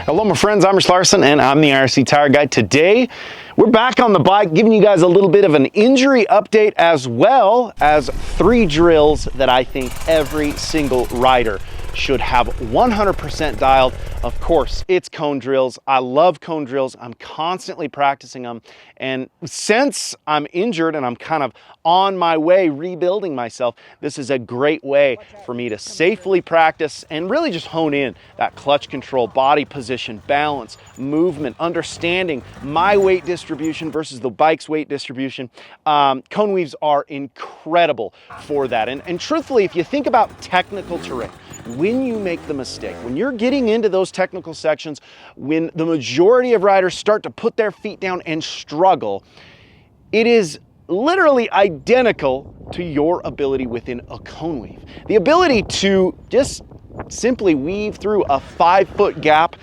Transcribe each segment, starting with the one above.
Hello my friends, I'm Rich Larson and I'm the IRC Tire Guy. Today we're back on the bike giving you guys a little bit of an injury update as well as 3 drills that I think every single rider should have 100% dialed. Of course, it's cone drills. I love cone drills. I'm constantly practicing them. And since I'm injured and I'm kind of on my way rebuilding myself, this is a great way for me to safely practice and really just hone in that clutch control, body position, balance, movement, understanding my weight distribution versus the bike's weight distribution. Cone weaves are incredible for that. And truthfully, if you think about technical terrain, when you make the mistake, when you're getting into those technical sections, when the majority of riders start to put their feet down and struggle, it is literally identical to your ability within a cone weave. The ability to just simply weave through a 5-foot gap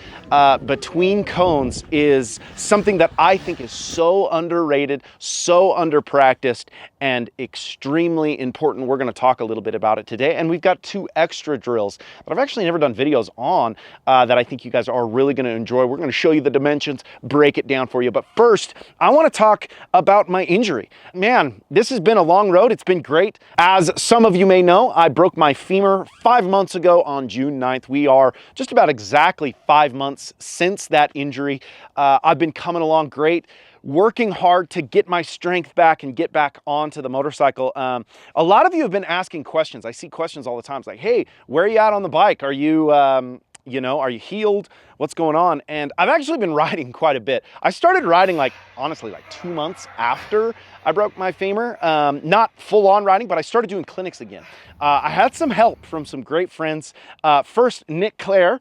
between cones is something that I think is so underrated, so under-practiced, and extremely important. We're gonna talk a little bit about it today, and we've got 2 extra drills that I've actually never done videos on that I think you guys are really gonna enjoy. We're gonna show you the dimensions, break it down for you. But first, I wanna talk about my injury. Man, this has been a long road. It's been great. As some of you may know, I broke my femur 5 months ago on June 9th. We are just about exactly 5 months since that injury. I've been coming along great, working hard to get my strength back and get back onto the motorcycle. A lot of you have been asking questions. I see questions all the time. It's like, hey, where are you at on the bike? Are you, are you healed? What's going on? And I've actually been riding quite a bit. I started riding honestly 2 months after I broke my femur. Not full on riding, but I started doing clinics again. I had some help from some great friends. First, Nick Clare,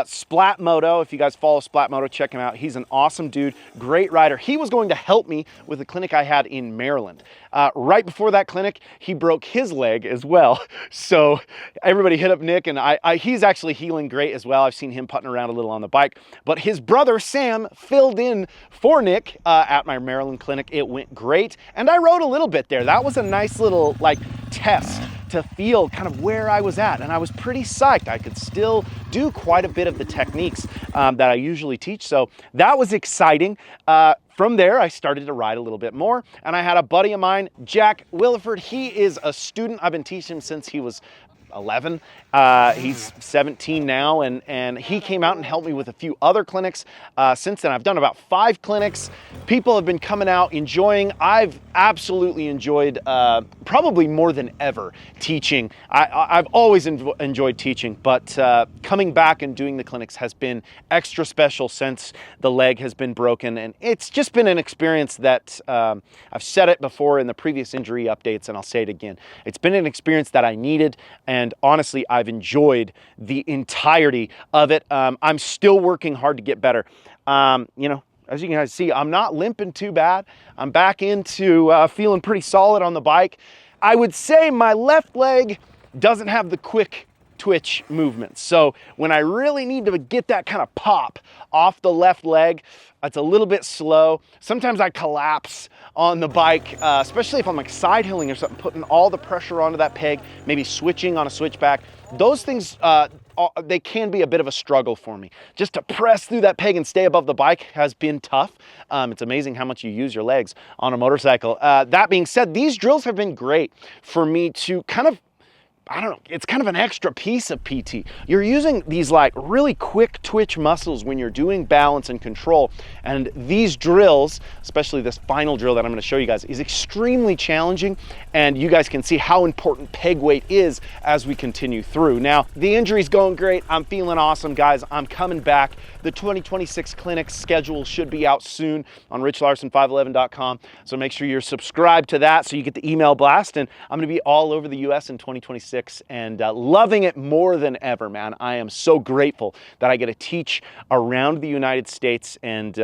Splat Moto. If you guys follow Splat Moto, check him out. He's an awesome dude, great rider. He was going to help me with a clinic I had in Maryland. Right before that clinic, he broke his leg as well. So everybody hit up Nick, and he's actually healing great as well. I've seen him putting around a little on the bike. But his brother, Sam, filled in for Nick at my Maryland clinic. It went great. And I rode a little bit there. That was a nice little test to feel kind of where I was at. And I was pretty psyched. I could still do quite a bit of the techniques that I usually teach. So that was exciting. From there, I started to ride a little bit more. And I had a buddy of mine, Jack Williford. He is a student. I've been teaching him since he was 11. He's 17 now, and he came out and helped me with a few other clinics. Since then, I've done about 5 clinics. People have been coming out, enjoying. I've absolutely enjoyed, probably more than ever, teaching. I've always enjoyed teaching, but coming back and doing the clinics has been extra special since the leg has been broken, and it's just been an experience that, I've said it before in the previous injury updates, and I'll say it again. It's been an experience that I needed, and honestly, I've enjoyed the entirety of it. I'm still working hard to get better. As you guys see, I'm not limping too bad. I'm back into feeling pretty solid on the bike. I would say my left leg doesn't have the quick twitch movements. So when I really need to get that kind of pop off the left leg, it's a little bit slow. Sometimes I collapse on the bike, especially if I'm side hilling or something, putting all the pressure onto that peg, maybe switching on a switchback. Those things, they can be a bit of a struggle for me. Just to press through that peg and stay above the bike has been tough. It's amazing how much you use your legs on a motorcycle. That being said, these drills have been great for me to kind of, it's kind of an extra piece of PT. You're using these really quick twitch muscles when you're doing balance and control. And these drills, especially this final drill that I'm gonna show you guys, is extremely challenging. And you guys can see how important peg weight is as we continue through. Now, the injury's going great. I'm feeling awesome, guys. I'm coming back. The 2026 clinic schedule should be out soon on richlarson511.com. So make sure you're subscribed to that so you get the email blast. And I'm gonna be all over the US in 2026. And loving it more than ever, man. I am so grateful that I get to teach around the United States, and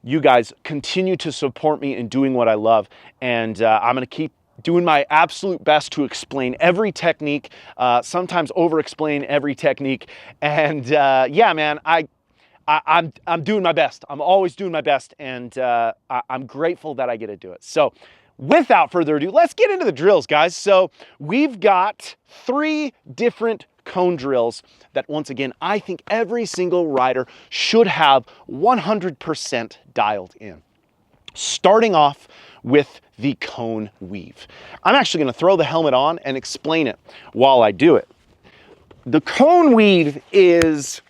you guys continue to support me in doing what I love. And I'm gonna keep doing my absolute best to explain every technique, sometimes over-explain every technique. And yeah, man, I'm doing my best. I'm always doing my best, and I'm grateful that I get to do it. So without further ado, let's get into the drills, guys. So we've got 3 different cone drills that, once again, I think every single rider should have 100% dialed in. Starting off with the cone weave. I'm actually going to throw the helmet on and explain it while I do it. The cone weave is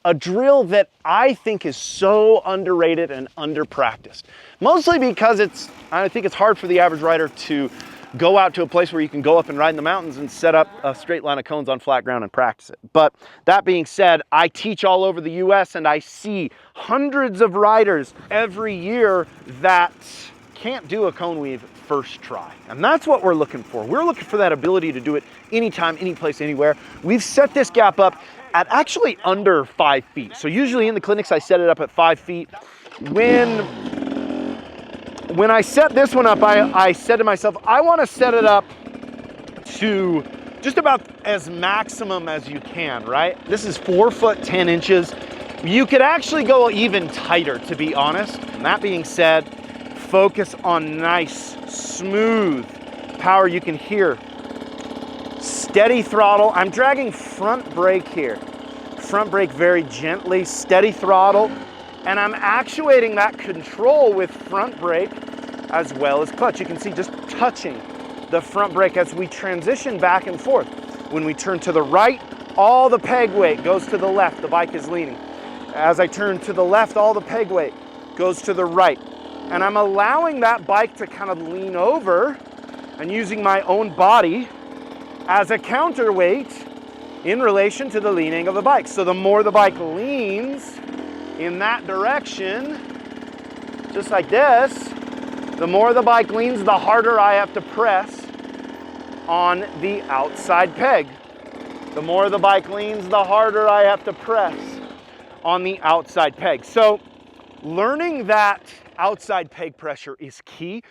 a drill that I think is so underrated and under-practiced. Mostly because I think it's hard for the average rider to go out to a place where you can go up and ride in the mountains and set up a straight line of cones on flat ground and practice it. But that being said, I teach all over the US and I see hundreds of riders every year that can't do a cone weave first try. And that's what we're looking for. We're looking for that ability to do it anytime, any place, anywhere. We've set this gap up at actually under 5 feet. So usually in the clinics, I set it up at 5 feet. When I set this one up, I said to myself, I want to set it up to just about as maximum as you can, right? This is 4 foot 10 inches. You could actually go even tighter, to be honest. And that being said, focus on nice, smooth power. You can hear steady throttle. I'm dragging front brake here. Front brake very gently, steady throttle. And I'm actuating that control with front brake as well as clutch. You can see just touching the front brake as we transition back and forth. When we turn to the right, all the peg weight goes to the left, the bike is leaning. As I turn to the left, all the peg weight goes to the right. And I'm allowing that bike to kind of lean over and using my own body as a counterweight in relation to the leaning of the bike. So the more the bike leans in that direction, just like this, the more the bike leans, the harder I have to press on the outside peg. The more the bike leans, the harder I have to press on the outside peg. So learning that outside peg pressure is key.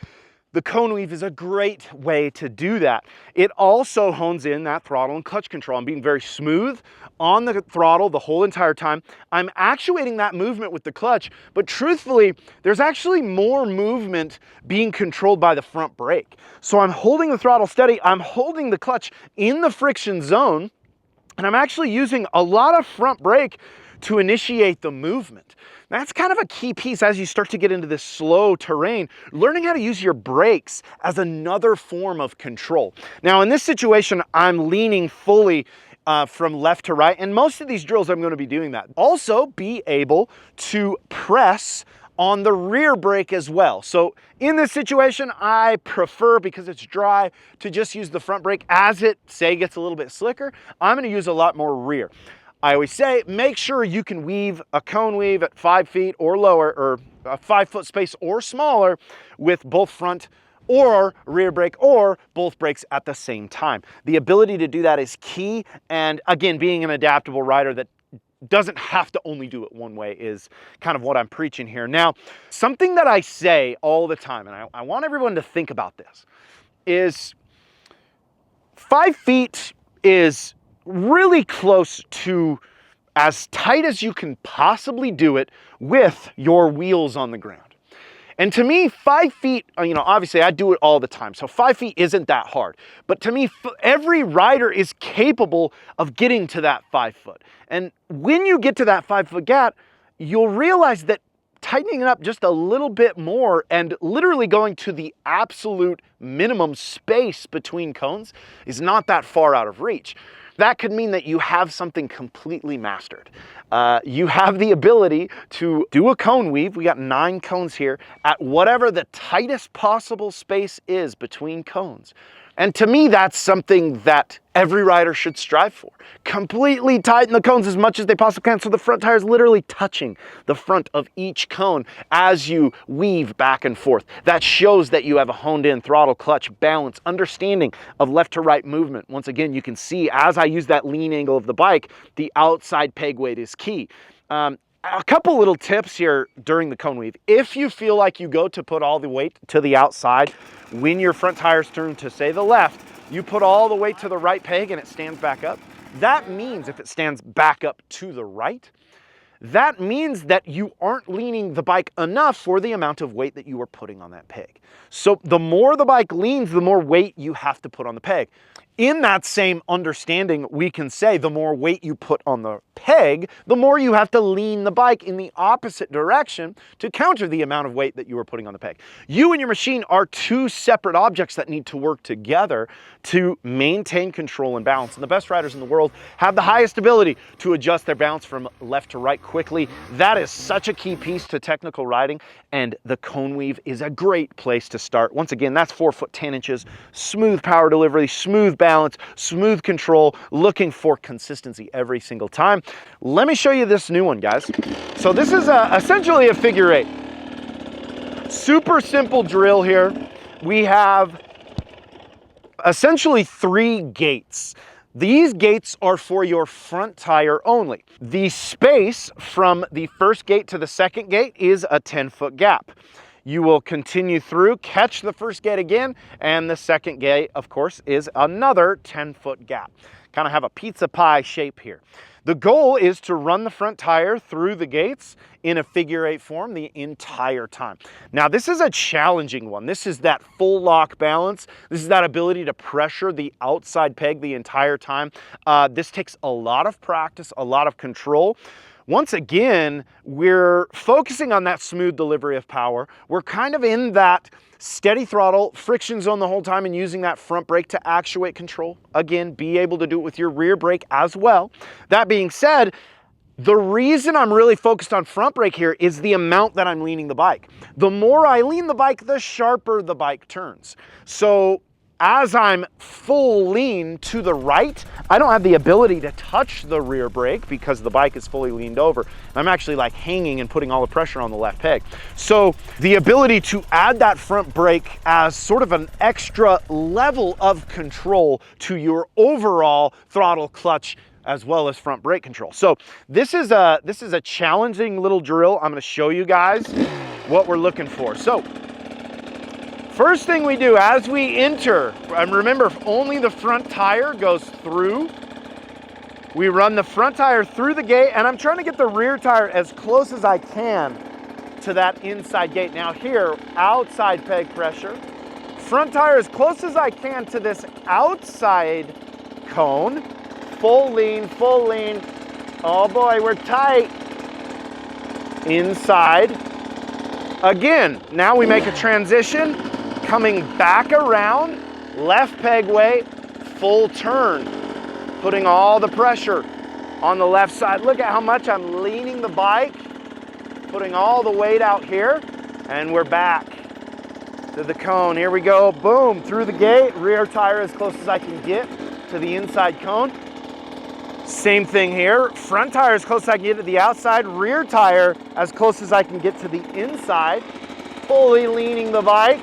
The cone weave is a great way to do that. It also hones in that throttle and clutch control. I'm being very smooth on the throttle the whole entire time. I'm actuating that movement with the clutch, but truthfully, there's actually more movement being controlled by the front brake. So I'm holding the throttle steady, I'm holding the clutch in the friction zone, and I'm actually using a lot of front brake to initiate the movement. That's kind of a key piece as you start to get into this slow terrain, learning how to use your brakes as another form of control. Now in this situation, I'm leaning fully from left to right, and most of these drills I'm going to be doing that. Also be able to press on the rear brake as well. So in this situation, I prefer, because it's dry, to just use the front brake. As it, say, gets a little bit slicker, I'm going to use a lot more rear. I always say, make sure you can weave a cone weave at 5 feet or lower, or a 5 foot space or smaller, with both front or rear brake or both brakes at the same time. The ability to do that is key. And again, being an adaptable rider that doesn't have to only do it one way is kind of what I'm preaching here. Now, something that I say all the time, and I want everyone to think about this, is 5 feet is really close to as tight as you can possibly do it with your wheels on the ground. And to me, 5 feet, obviously I do it all the time, so 5 feet isn't that hard. But to me, every rider is capable of getting to that 5 foot. And when you get to that 5 foot gap, you'll realize that tightening it up just a little bit more and literally going to the absolute minimum space between cones is not that far out of reach. That could mean that you have something completely mastered. You have the ability to do a cone weave. We got 9 cones here at whatever the tightest possible space is between cones. And to me, that's something that every rider should strive for. Completely tighten the cones as much as they possibly can, so the front tire is literally touching the front of each cone as you weave back and forth. That shows that you have a honed in throttle, clutch, balance, understanding of left to right movement. Once again, you can see as I use that lean angle of the bike, the outside peg weight is key. A couple little tips here during the cone weave. If you feel like you go to put all the weight to the outside, when your front tires turn to, say, the left, you put all the weight to the right peg and it stands back up. That means if it stands back up to the right, that means that you aren't leaning the bike enough for the amount of weight that you are putting on that peg. So the more the bike leans, the more weight you have to put on the peg. In that same understanding, we can say the more weight you put on the peg, the more you have to lean the bike in the opposite direction to counter the amount of weight that you are putting on the peg. You and your machine are two separate objects that need to work together to maintain control and balance. And the best riders in the world have the highest ability to adjust their balance from left to right quickly. That is such a key piece to technical riding, and the cone weave is a great place to start. Once again, that's 4 foot 10 inches, smooth power delivery, smooth balance, smooth control, looking for consistency every single time. Let me show you this new one, guys. So this is essentially a figure 8. Super simple drill here. We have essentially 3 gates. These gates are for your front tire only. The space from the first gate to the second gate is a 10-foot gap. You will continue through, catch the first gate again, and the second gate, of course, is another 10-foot gap. Kind of have a pizza pie shape here. The goal is to run the front tire through the gates in a figure 8 form the entire time. Now, this is a challenging one. This is that full lock balance. This is that ability to pressure the outside peg the entire time. This takes a lot of practice, a lot of control. Once again, we're focusing on that smooth delivery of power. We're kind of in that steady throttle, friction zone the whole time, and using that front brake to actuate control. Again, be able to do it with your rear brake as well. That being said, the reason I'm really focused on front brake here is the amount that I'm leaning the bike. The more I lean the bike, the sharper the bike turns. So as I'm full lean to the right, I don't have the ability to touch the rear brake because the bike is fully leaned over. I'm actually like hanging and putting all the pressure on the left peg. So the ability to add that front brake as sort of an extra level of control to your overall throttle, clutch, as well as front brake control. So this is a challenging little drill. I'm gonna show you guys what we're looking for. So first thing we do as we enter, and remember, only the front tire goes through. We run the front tire through the gate, and I'm trying to get the rear tire as close as I can to that inside gate. Now here, outside peg pressure. Front tire as close as I can to this outside cone. Full lean, full lean. Oh boy, we're tight. Inside. Again, now we make a transition. Coming back around, left peg weight, full turn, putting all the pressure on the left side. Look at how much I'm leaning the bike, putting all the weight out here, and we're back to the cone. Here we go, boom, through the gate, rear tire as close as I can get to the inside cone. Same thing here, front tire as close as I can get to the outside, rear tire as close as I can get to the inside, fully leaning the bike.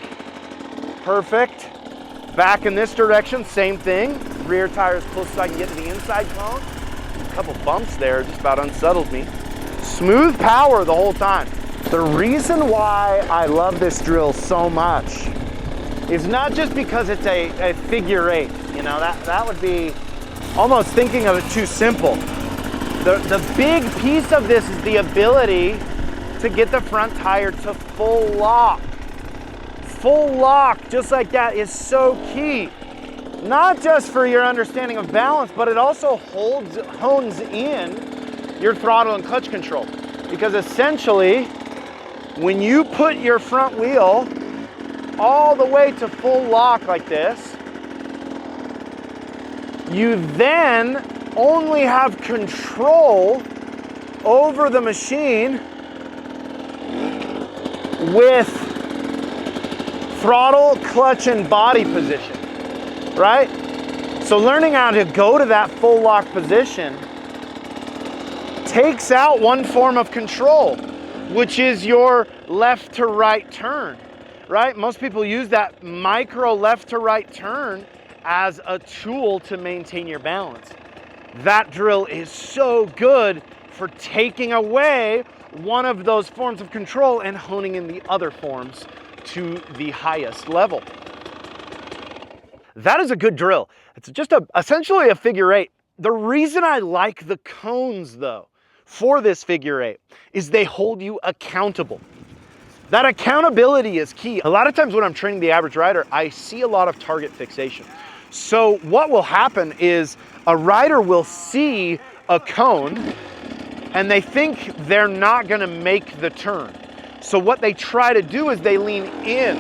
Perfect. Back in this direction, same thing. Rear tire as close as I can get to the inside cone. A couple bumps there just about unsettled me. Smooth power the whole time. The reason why I love this drill so much is not just because it's a figure 8. You know, that would be almost thinking of it too simple. The big piece of this is the ability to get the front tire to full lock. Full lock, just like that, is so key. Not just for your understanding of balance, but it also hones in your throttle and clutch control. Because essentially, when you put your front wheel all the way to full lock like this, you then only have control over the machine with throttle, clutch, and body position, right? So learning how to go to that full lock position takes out one form of control, which is your left to right turn, right? Most people use that micro left to right turn as a tool to maintain your balance. That drill is so good for taking away one of those forms of control and honing in the other forms to the highest level. That is a good drill. It's just essentially a figure 8. The reason I like the cones though, for this figure eight is they hold you accountable. That accountability is key. A lot of times when I'm training the average rider, I see a lot of target fixation. So what will happen is a rider will see a cone and they think they're not gonna make the turn. So what they try to do is they lean in,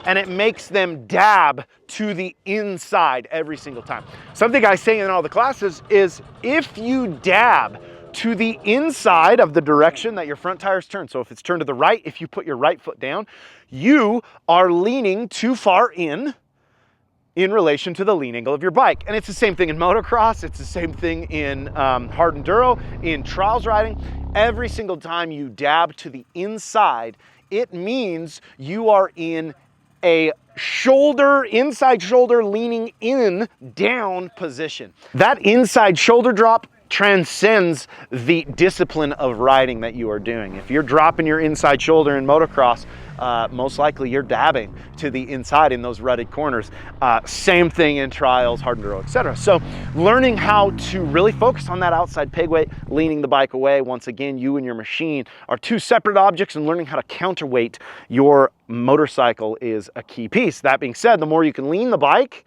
and it makes them dab to the inside every single time. Something I say in all the classes is if you dab to the inside of the direction that your front tire's turned, so if it's turned to the right, if you put your right foot down, you are leaning too far in relation to the lean angle of your bike. And it's the same thing in motocross, it's the same thing in hard enduro, in trials riding. Every single time you dab to the inside, it means you are in a shoulder, inside shoulder leaning in down position. That inside shoulder drop transcends the discipline of riding that you are doing. If you're dropping your inside shoulder in motocross, most likely you're dabbing to the inside in those rutted corners. Same thing in trials, hard enduro, etc. So learning how to really focus on that outside peg weight, leaning the bike away. Once again, you and your machine are two separate objects, and learning how to counterweight your motorcycle is a key piece. That being said, the more you can lean the bike,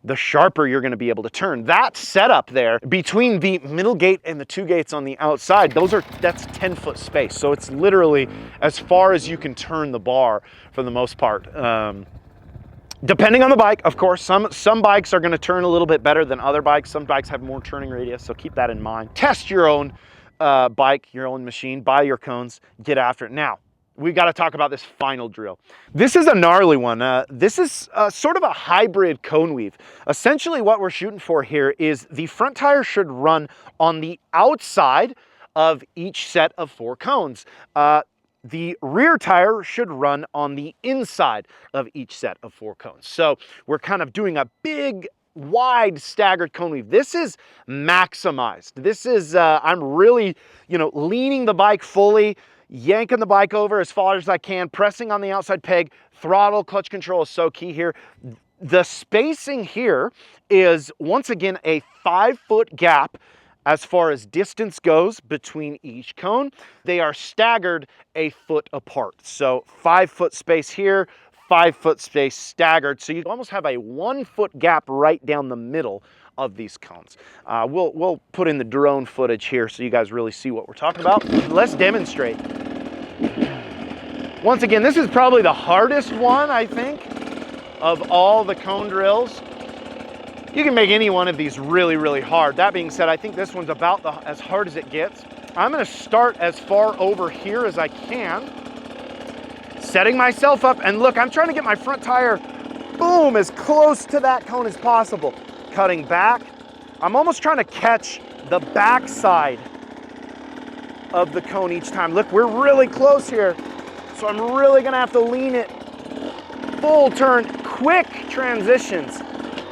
the sharper you're going to be able to turn. That setup there between the middle gate and the two gates on the outside, that's 10-foot space. So it's literally as far as you can turn the bar for the most part. Depending on the bike, of course, some bikes are going to turn a little bit better than other bikes. Some bikes have more turning radius, so keep that in mind. Test your own bike, your own machine, buy your cones, get after it. Now, we've got to talk about this final drill. This is a gnarly one. This is sort of a hybrid cone weave. Essentially what we're shooting for here is the front tire should run on the outside of each set of 4 cones. The rear tire should run on the inside of each set of 4 cones. So we're kind of doing a big, wide staggered cone weave. This is maximized. This is, I'm really, leaning the bike fully, yanking the bike over as far as I can, pressing on the outside peg, throttle, clutch control is so key here. The spacing here is, once again, a 5-foot gap as far as distance goes between each cone. They are staggered a foot apart. So 5-foot space here, 5-foot space staggered. So you almost have a 1-foot gap right down the middle of these cones. We'll put in the drone footage here so you guys really see what we're talking about. Let's demonstrate. Once again, this is probably the hardest one, I think, of all the cone drills. You can make any one of these really, really hard. That being said, I think this one's about as hard as it gets. I'm gonna start as far over here as I can, setting myself up, and look, I'm trying to get my front tire, boom, as close to that cone as possible. Cutting back. I'm almost trying to catch the back side of the cone each time. Look, we're really close here, so I'm really gonna have to lean it. Full turn, quick transitions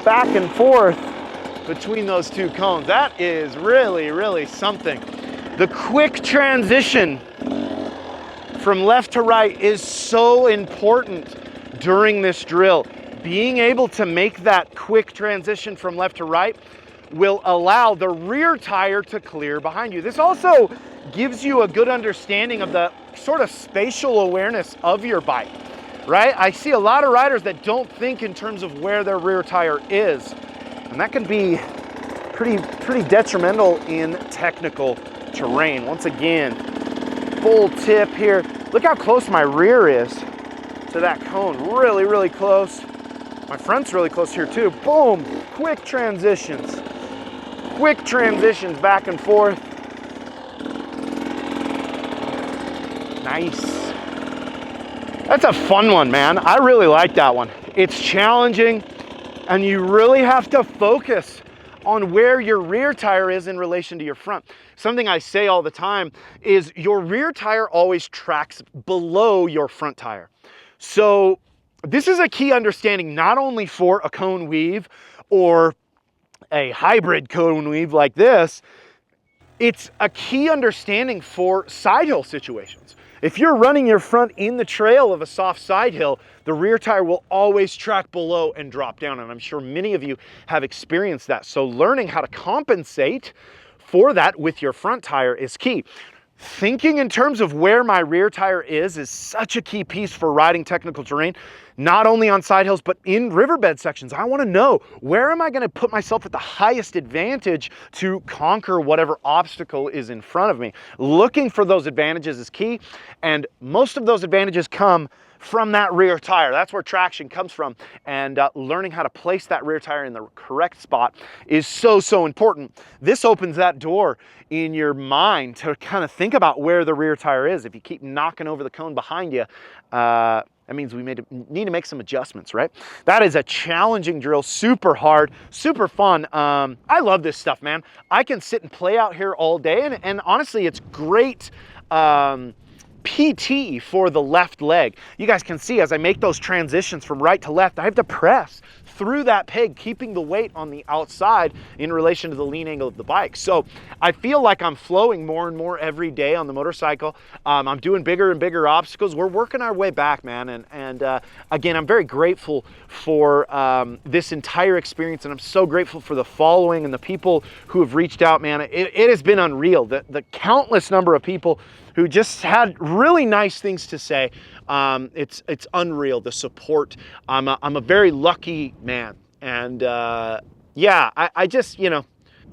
back and forth between those 2 cones. That is really, really something. The quick transition from left to right is so important during this drill. Being able to make that quick transition from left to right will allow the rear tire to clear behind you. This also gives you a good understanding of the sort of spatial awareness of your bike, right? I see a lot of riders that don't think in terms of where their rear tire is, and that can be pretty detrimental in technical terrain. Once again, full tip here. Look how close my rear is to that cone. Really, really close. My front's really close here too. Boom, quick transitions back and forth. Nice. That's a fun one, man. I really like that one. It's challenging, and you really have to focus on where your rear tire is in relation to your front. Something I say all the time is your rear tire always tracks below your front tire. So this is a key understanding, not only for a cone weave or a hybrid cone weave like this, it's a key understanding for side hill situations. If you're running your front in the trail of a soft side hill, the rear tire will always track below and drop down. And I'm sure many of you have experienced that. So learning how to compensate for that with your front tire is key. Thinking in terms of where my rear tire is such a key piece for riding technical terrain, not only on side hills, but in riverbed sections. I want to know, where am I going to put myself at the highest advantage to conquer whatever obstacle is in front of me? Looking for those advantages is key, and most of those advantages come from that rear tire. That's where traction comes from, and learning how to place that rear tire in the correct spot is so important. This opens that door in your mind to kind of think about where the rear tire is. If you keep knocking over the cone behind you, that means we need to make some adjustments, right? That is a challenging drill, super hard, super fun. I love this stuff, man. I can sit and play out here all day, and honestly, it's great PT for the left leg. You guys can see as I make those transitions from right to left, I have to press through that peg, keeping the weight on the outside in relation to the lean angle of the bike. So I feel like I'm flowing more and more every day on the motorcycle. I'm doing bigger and bigger obstacles. We're working our way back, man. And again, I'm very grateful for this entire experience, and I'm so grateful for the following and the people who have reached out, man. It has been unreal. The countless number of people who just had really nice things to say. It's unreal, the support. I'm a very lucky man. And yeah, I just, you know,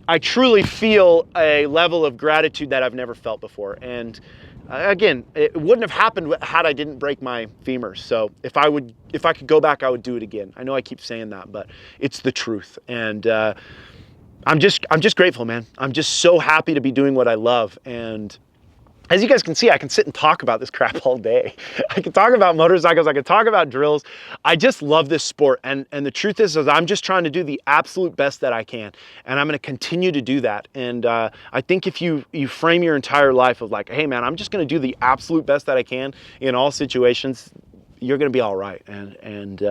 I truly feel a level of gratitude that I've never felt before. And again, it wouldn't have happened had I didn't break my femurs. So if I could go back, I would do it again. I know I keep saying that, but it's the truth. And I'm just grateful, man. I'm just so happy to be doing what I love. And as you guys can see, I can sit and talk about this crap all day. I can talk about motorcycles, I can talk about drills. I just love this sport. And the truth is I'm just trying to do the absolute best that I can. And I'm gonna continue to do that. And I think if you frame your entire life of like, hey man, I'm just gonna do the absolute best that I can in all situations, you're gonna be all right. And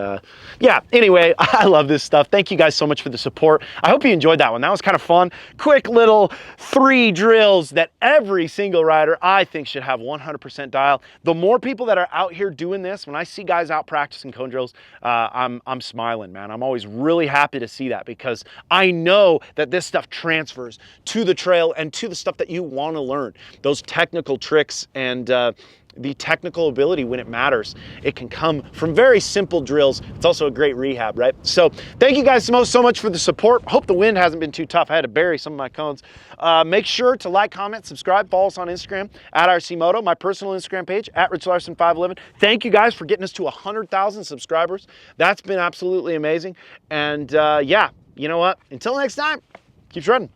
yeah, anyway, I love this stuff. Thank you guys so much for the support. I hope you enjoyed that one. That was kind of fun. Quick little 3 drills that every single rider I think should have 100% dial. The more people that are out here doing this, when I see guys out practicing cone drills, I'm smiling, man. I'm always really happy to see that, because I know that this stuff transfers to the trail and to the stuff that you want to learn. Those technical tricks and the technical ability when it matters. It can come from very simple drills. It's also a great rehab, right? So thank you guys so much for the support. Hope the wind hasn't been too tough. I had to bury some of my cones. Make sure to like, comment, subscribe, follow us on Instagram at IRC Moto, my personal Instagram page at RichLarson511. Thank you guys for getting us to 100,000 subscribers. That's been absolutely amazing. And yeah, you know what? Until next time, keep shredding.